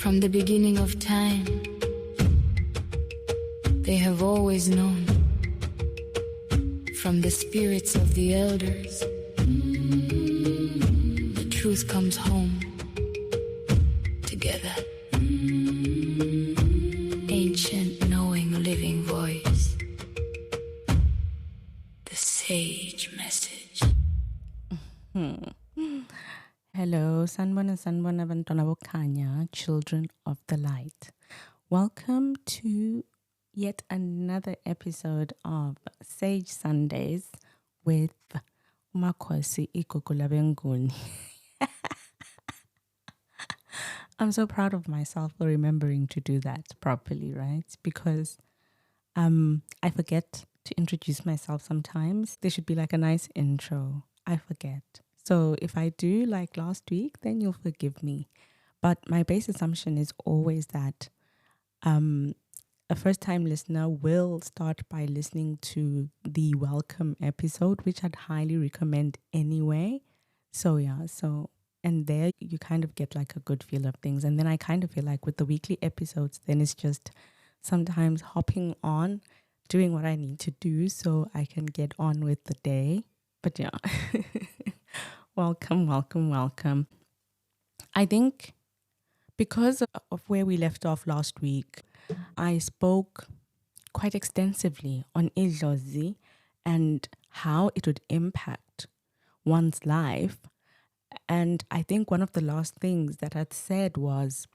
From the beginning of time, they have always known. From the spirits of the elders, the truth comes home together. Ancient, knowing, living voice. The sage message. Hello, sanbona bantwana bokhanya, children of the light. Welcome to yet another episode of Sage Sundays with Umakhosi Igugula Benguni. I'm so proud of myself for remembering to do that properly, right? Because I forget to introduce myself sometimes. There should be like a nice intro. I forget. So if I do like last week, then you'll forgive me. But my base assumption is always that a first-time listener will start by listening to the welcome episode, which I'd highly recommend anyway. And there you kind of get like a good feel of things. And then I kind of feel like with the weekly episodes, then it's just sometimes hopping on, doing what I need to do so I can get on with the day. But yeah, welcome. I think because of where we left off last week, I spoke quite extensively on idlozi and how it would impact one's life. And I think one of the last things that I'd said was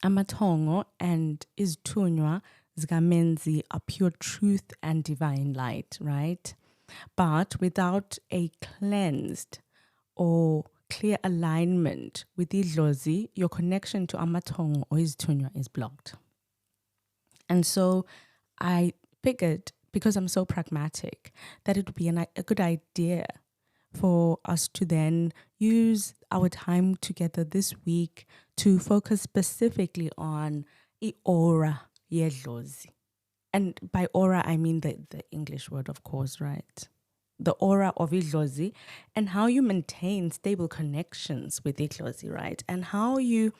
amatongo and izithunywa zikamenzi are pure truth and divine light, right? But without a cleansed or clear alignment with idlozi, your connection to amatongo or izithunywa is blocked. And so I figured, because I'm so pragmatic, that it would be a good idea for us to then use our time together this week to focus specifically on the aura yedlozi. And by aura, I mean the English word, of course, right? The aura of idlozi and how you maintain stable connections with idlozi, right? And how you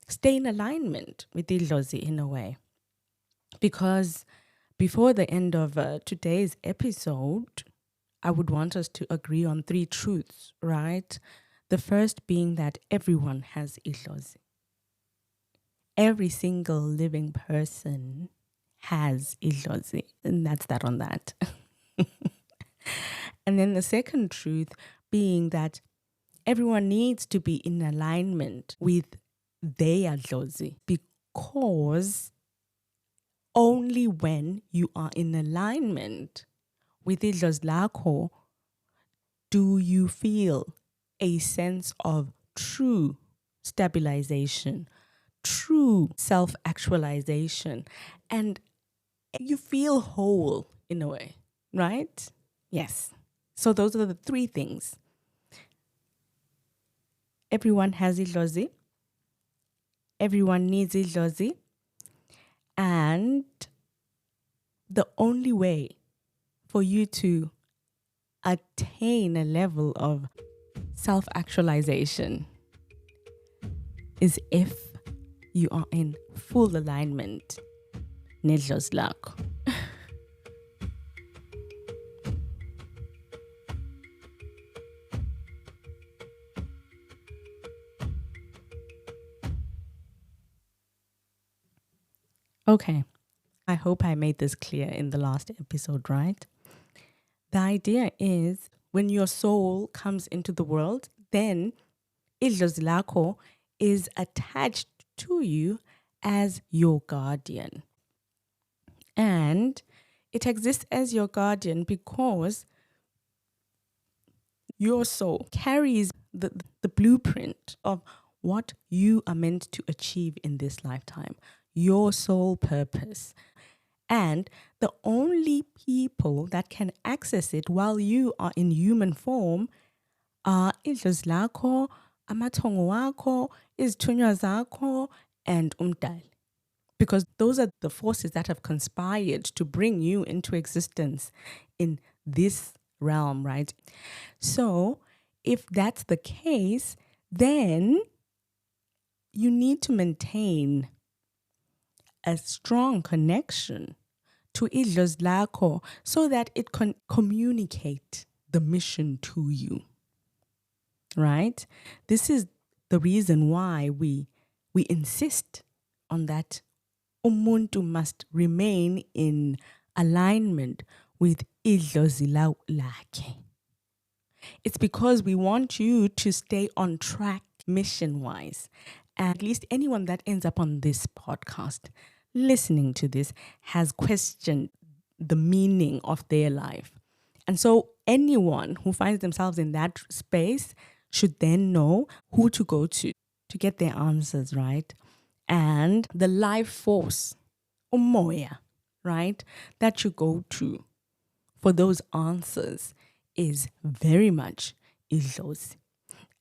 stay in alignment with idlozi in a way. Because before the end of today's episode, I would want us to agree on 3 truths, right? The first being that everyone has idlozi. Every single living person has idlozi, and that's that on that. And then the second truth being that everyone needs to be in alignment with their idlozi, because only when you are in alignment with idlozi lakho do you feel a sense of true stabilization, true self-actualization, and you feel whole in a way, right? Yes. So those are the 3 things. Everyone has idlozi. Everyone needs idlozi. And the only way for you to attain a level of self-actualization is if you are in full alignment nedlozi lakho. Okay, I hope I made this clear in the last episode, right? The idea is when your soul comes into the world, then idlozi lakho is attached to you as your guardian. And it exists as your guardian because your soul carries the blueprint of what you are meant to achieve in this lifetime, your soul purpose. And the only people that can access it while you are in human form are idlozi lakho, amathongo wakho, izithunywa zakho, and umdali. Because those are the forces that have conspired to bring you into existence in this realm, right? So if that's the case, then you need to maintain a strong connection to idlozi lakho so that it can communicate the mission to you. Right? This is the reason why we insist on that umuntu must remain in alignment with idlozi lakhe. It's because we want you to stay on track mission-wise. And at least anyone that ends up on this podcast listening to this has questioned the meaning of their life. And so anyone who finds themselves in that space should then know who to go to get their answers, right? And the life force, umoya, right, that you go to for those answers is very much idlozi.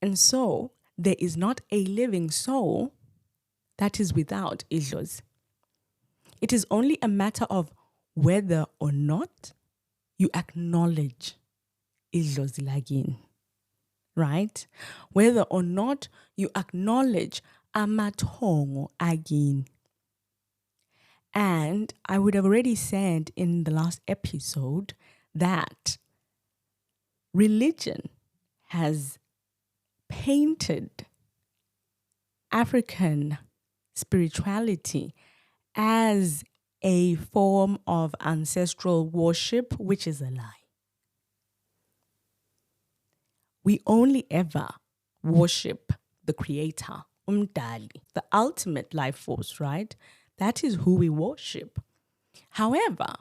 And so there is not a living soul that is without idlozi. It is only a matter of whether or not you acknowledge idlozi lagin, right? Whether or not you acknowledge amathongo agin. And I would have already said in the last episode that religion has painted African spirituality as a form of ancestral worship, which is a lie. We only ever worship the creator, umdali, the ultimate life force, right? That is who we worship. However,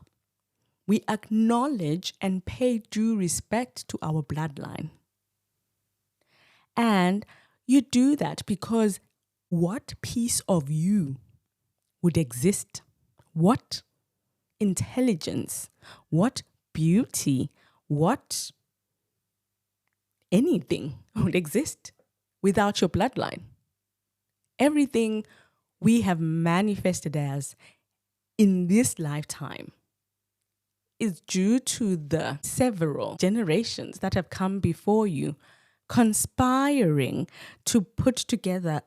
we acknowledge and pay due respect to our bloodline. And you do that because what piece of you would exist? What intelligence, what beauty, what anything would exist without your bloodline? Everything we have manifested as in this lifetime is due to the several generations that have come before you conspiring to put together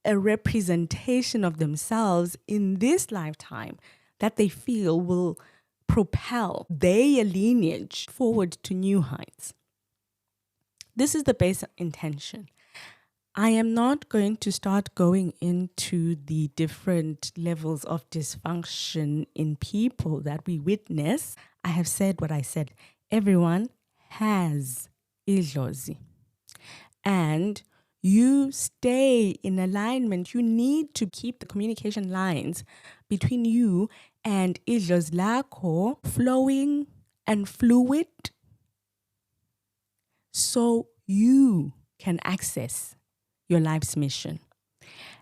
a representation of themselves in this lifetime that they feel will propel their lineage forward to new heights. This is the basic intention. I am not going to start going into the different levels of dysfunction in people that we witness. I have said what I said. Everyone has idlozi. And you stay in alignment. You need to keep the communication lines between you and idlozi lakho flowing and fluid so you can access your life's mission.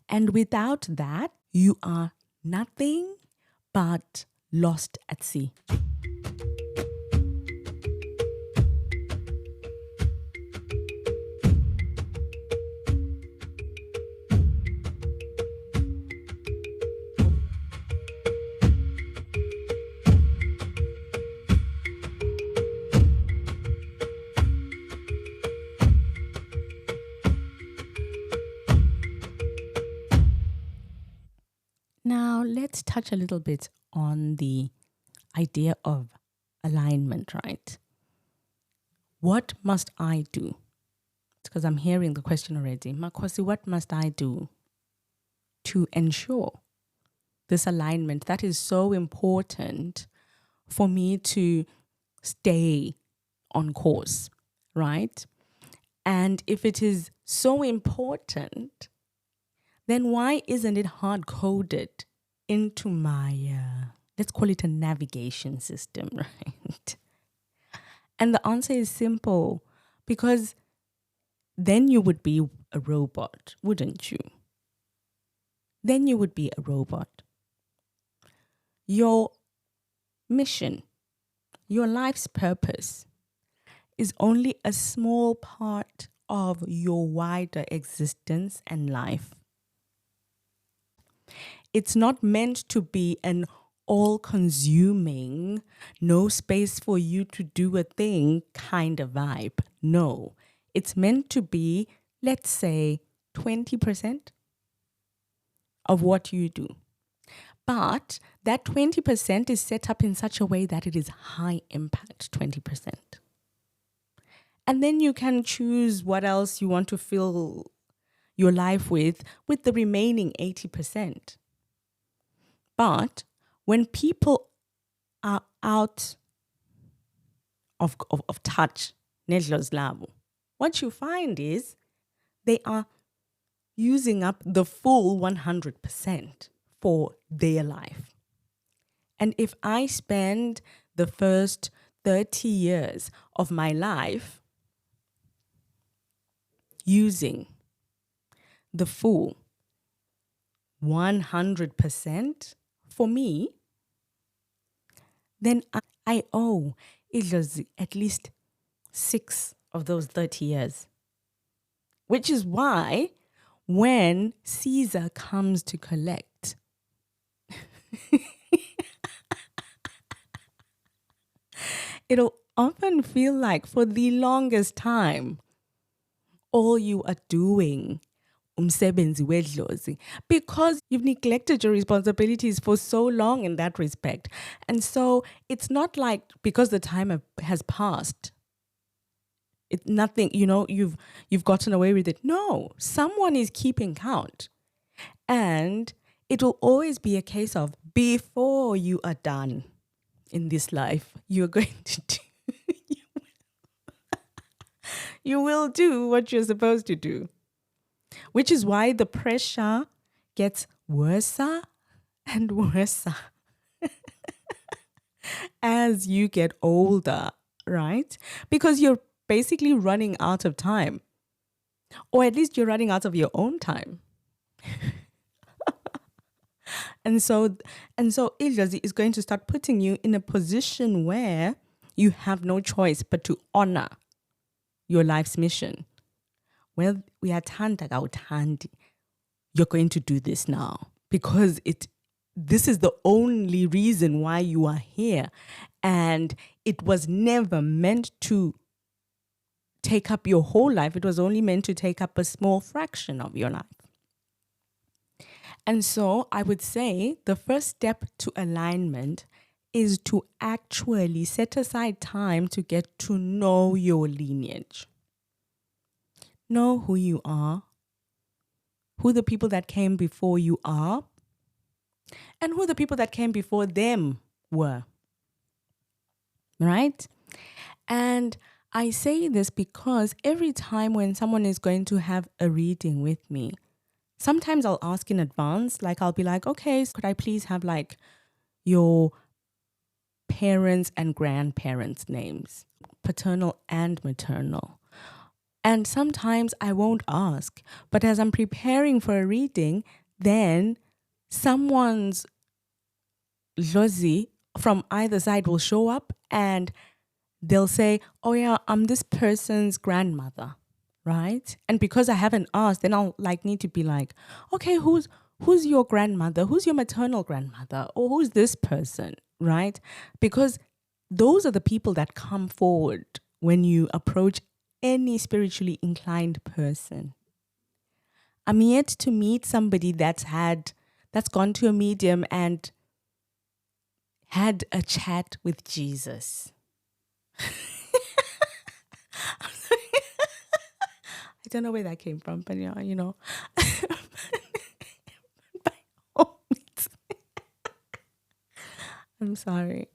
And without that, you are nothing but lost at sea. Now, let's touch a little bit on the idea of alignment, right? What must I do? Because I'm hearing the question already. Makosi, what must I do to ensure this alignment that is so important for me to stay on course, right? And if it is so important, then why isn't it hard-coded into my, let's call it a navigation system, right? And the answer is simple, because then you would be a robot, wouldn't you? Then you would be a robot. Your mission, your life's purpose is only a small part of your wider existence and life. It's not meant to be an all-consuming, no space for you to do a thing kind of vibe. No, it's meant to be, let's say, 20%, of what you do. But that 20% is set up in such a way that it is high impact 20%. And then you can choose what else you want to fill your life with the remaining 80%. But when people are out of touch, what you find is they are using up the full 100% for their life. And if I spend the first 30 years of my life using the full 100% for me, then I owe idlozi at least 6 of those 30 years. Which is why when Caesar comes to collect, it'll often feel like for the longest time, all you are doing umsebenzi wedlozi, because you've neglected your responsibilities for so long in that respect. And so it's not like because the time has passed, it's nothing, you've gotten away with it. No, someone is keeping count. And it will always be a case of before you are done in this life, you're going to do, you will do what you're supposed to do. Which is why the pressure gets worse and worse as you get older, right? Because you're basically running out of time. Or at least you're running out of your own time. And so idlozi is going to start putting you in a position where you have no choice but to honor your life's mission. Well, we are tandi. You're going to do this now because this is the only reason why you are here. And it was never meant to take up your whole life. It was only meant to take up a small fraction of your life. And so I would say the first step to alignment is to actually set aside time to get to know your lineage. Know who you are, who the people that came before you are, and who the people that came before them were. Right? And I say this because every time when someone is going to have a reading with me, sometimes I'll ask in advance, like I'll be like, okay, could I please have like your parents' and grandparents' names, paternal and maternal. And sometimes I won't ask, but as I'm preparing for a reading, then someone's lozi from either side will show up and they'll say, oh yeah, I'm this person's grandmother, right? And because I haven't asked, then I'll need to be like, okay, who's your grandmother? Who's your maternal grandmother? Or who's this person, right? Because those are the people that come forward when you approach any spiritually inclined person. I'm yet to meet somebody that's gone to a medium and had a chat with Jesus. I don't know where that came from, but you know. By all means. I'm sorry.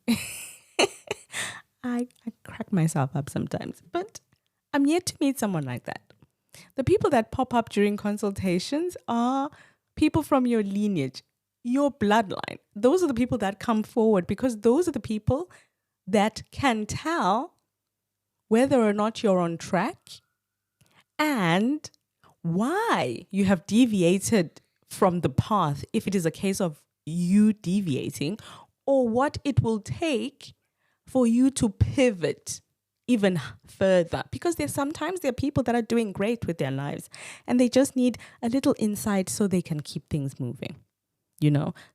I crack myself up sometimes, but I'm yet to meet someone like that. The people that pop up during consultations are people from your lineage, your bloodline. Those are the people that come forward because those are the people that can tell whether or not you're on track and why you have deviated from the path, if it is a case of you deviating, or what it will take for you to pivot even further. Because sometimes there are people that are doing great with their lives and they just need a little insight so they can keep things moving,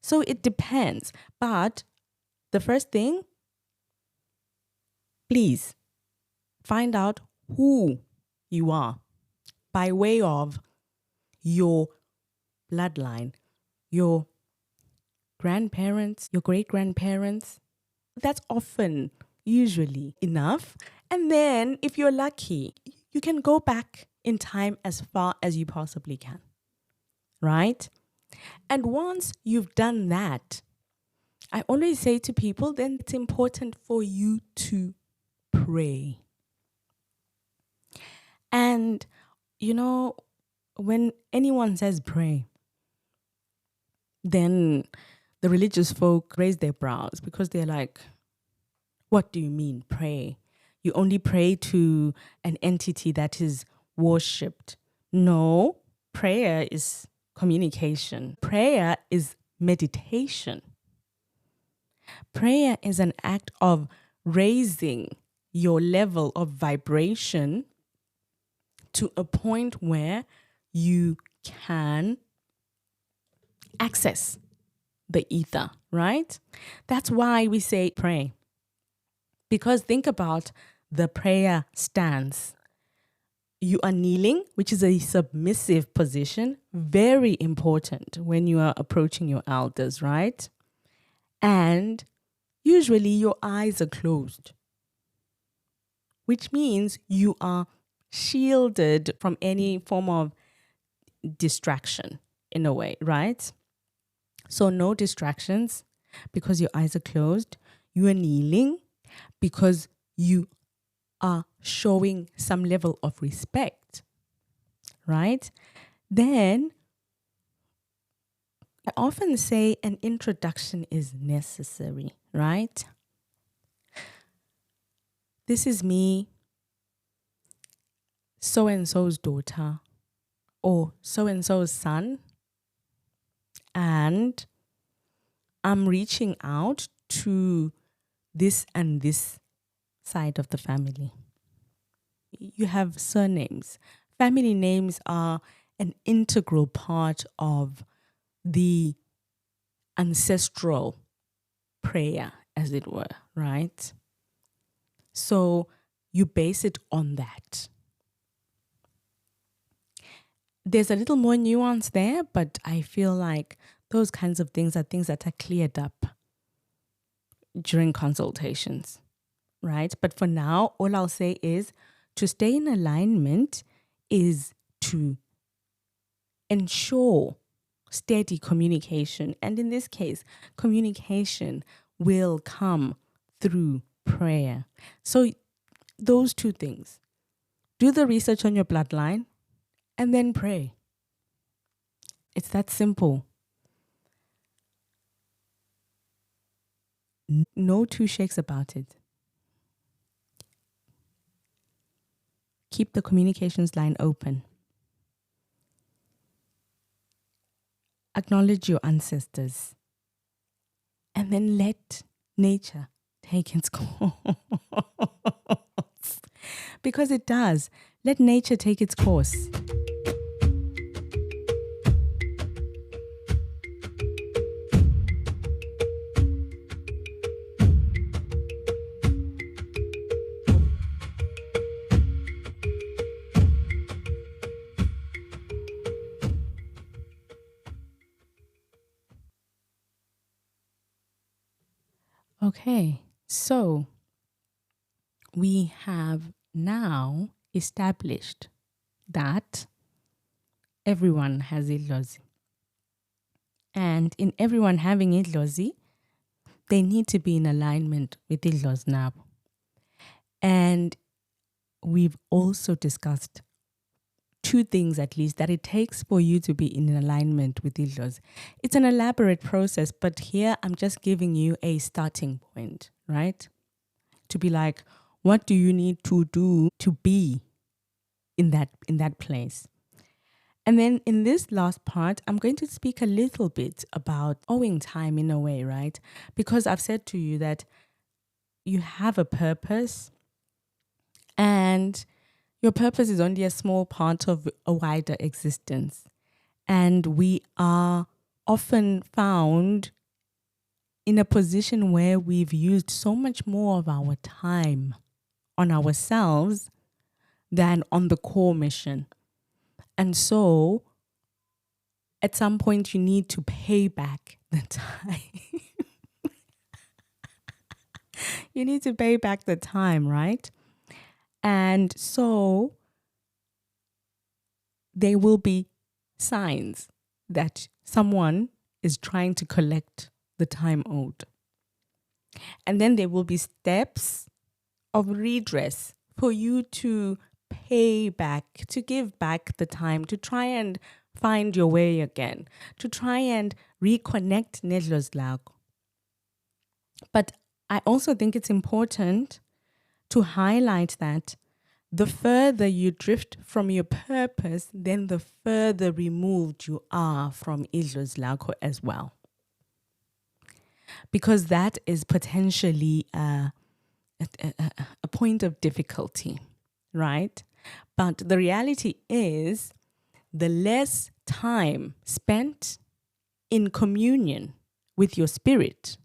So it depends. But the first thing, please find out who you are by way of your bloodline, your grandparents, your great-grandparents. That's often, usually enough. And then if you're lucky, you can go back in time as far as you possibly can, right? And once you've done that, I always say to people, then it's important for you to pray. And, when anyone says pray, then the religious folk raise their brows because they're like, what do you mean pray? You only pray to an entity that is worshipped. No, prayer is communication. Prayer is meditation. Prayer is an act of raising your level of vibration to a point where you can access the ether, right? That's why we say pray. Because think about the prayer stance. You are kneeling, which is a submissive position, very important when you are approaching your elders, right? And usually your eyes are closed, which means you are shielded from any form of distraction in a way, right? So no distractions because your eyes are closed. You are kneeling because you are showing some level of respect, right? Then I often say an introduction is necessary, right? This is me, so-and-so's daughter, or so-and-so's son, and I'm reaching out to this and this side of the family. You have surnames. Family names are an integral part of the ancestral prayer, as it were, right? So you base it on that. There's a little more nuance there, but I feel like those kinds of things are things that are cleared up during consultations, right? But for now, all I'll say is to stay in alignment is to ensure steady communication. And in this case, communication will come through prayer. So those two things, do the research on your bloodline and then pray. It's that simple. No two shakes about it. Keep the communications line open. Acknowledge your ancestors. And then let nature take its course. Because it does. Let nature take its course. Okay, so we have now established that everyone has idlozi. And in everyone having idlozi, they need to be in alignment with idlozi now. And we've also discussed two things at least that it takes for you to be in alignment with idlozi. It's an elaborate process, but here I'm just giving you a starting point, right? To be like, what do you need to do to be in that place? And then in this last part, I'm going to speak a little bit about owing time in a way, right? Because I've said to you that you have a purpose and your purpose is only a small part of a wider existence. And we are often found in a position where we've used so much more of our time on ourselves than on the core mission. And so at some point you need to pay back the time. You need to pay back the time, right? And so there will be signs that someone is trying to collect the time owed. And then there will be steps of redress for you to pay back, to give back the time, to try and find your way again, to try and reconnect nedlozi lakho. But I also think it's important to highlight that the further you drift from your purpose, then the further removed you are from idlozi lakho as well. Because that is potentially a point of difficulty, right? But the reality is, the less time spent in communion with your spirit,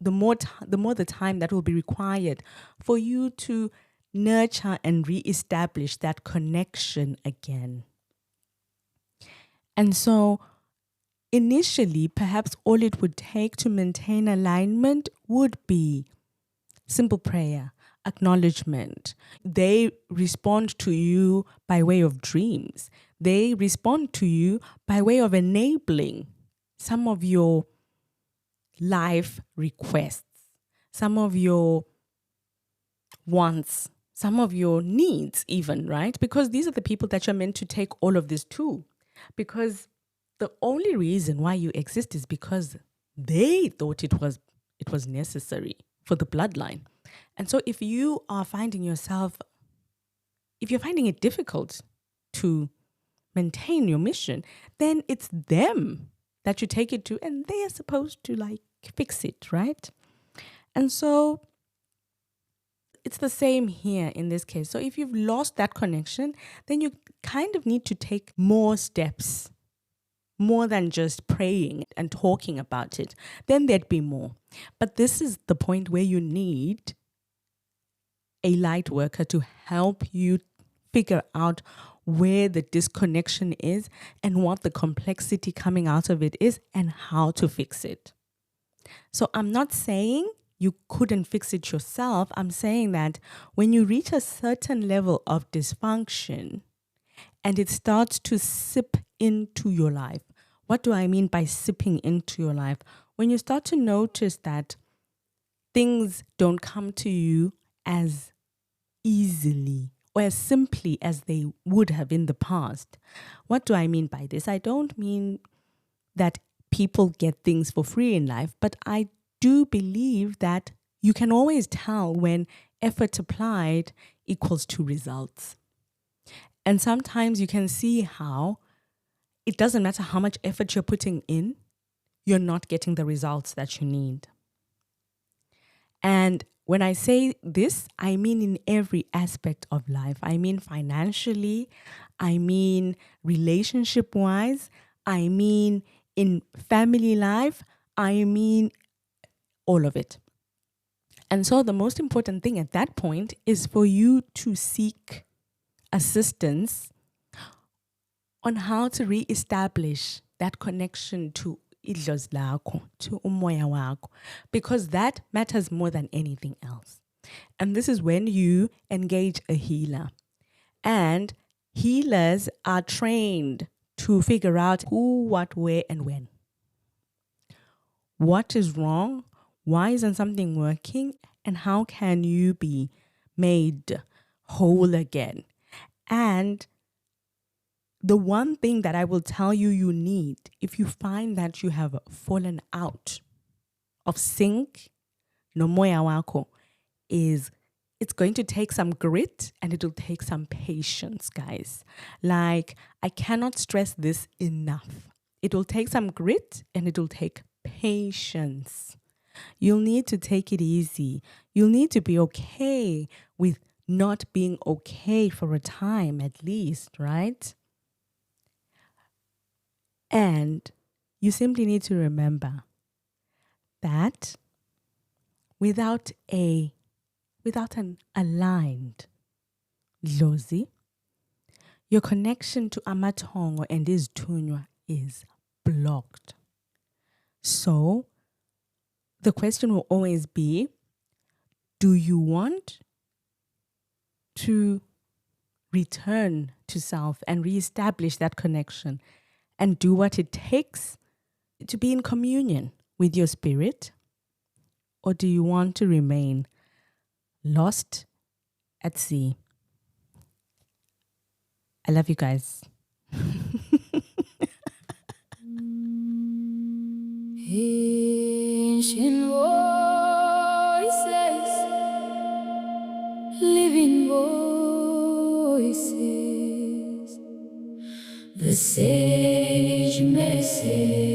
the more the time that will be required for you to nurture and reestablish that connection again. And so initially, perhaps all it would take to maintain alignment would be simple prayer, acknowledgement. They respond to you by way of dreams. They respond to you by way of enabling some of your life requests, some of your wants, some of your needs even, right? Because these are the people that you're meant to take all of this to. Because the only reason why you exist is because they thought it was necessary for the bloodline. And so if you are finding yourself, if you're finding it difficult to maintain your mission, then it's them that you take it to, and they are supposed to like fix it, right? And so it's the same here in this case. So if you've lost that connection, then you kind of need to take more steps, more than just praying and talking about it. Then there'd be more. But this is the point where you need a light worker to help you figure out where the disconnection is and what the complexity coming out of it is and how to fix it. So I'm not saying you couldn't fix it yourself. I'm saying that when you reach a certain level of dysfunction and it starts to sip into your life, what do I mean by sipping into your life? When you start to notice that things don't come to you as easily or as simply as they would have in the past. What do I mean by this? I don't mean that people get things for free in life, but I do believe that you can always tell when effort applied equals to results. And sometimes you can see how it doesn't matter how much effort you're putting in, you're not getting the results that you need. And when I say this, I mean in every aspect of life. I mean financially, I mean relationship-wise, I mean in family life, I mean all of it. And so the most important thing at that point is for you to seek assistance on how to reestablish that connection to idlozi lakho, to umoya wakho, because that matters more than anything else. And this is when you engage a healer. And healers are trained to figure out who, what, where, and when. What is wrong? Why isn't something working? And how can you be made whole again? And the one thing that I will tell you you need, if you find that you have fallen out of sync, no moya wako, is it's going to take some grit and it'll take some patience, guys. Like, I cannot stress this enough. It'll take some grit and it'll take patience. You'll need to take it easy. You'll need to be okay with not being okay for a time at least, right? And you simply need to remember that without an aligned idlozi, your connection to amatongo and izithunywa is blocked. So the question will always be, do you want to return to self and reestablish that connection and do what it takes to be in communion with your spirit? Or do you want to remain lost at sea? I love you guys. Ancient voices, living voices, the sage message.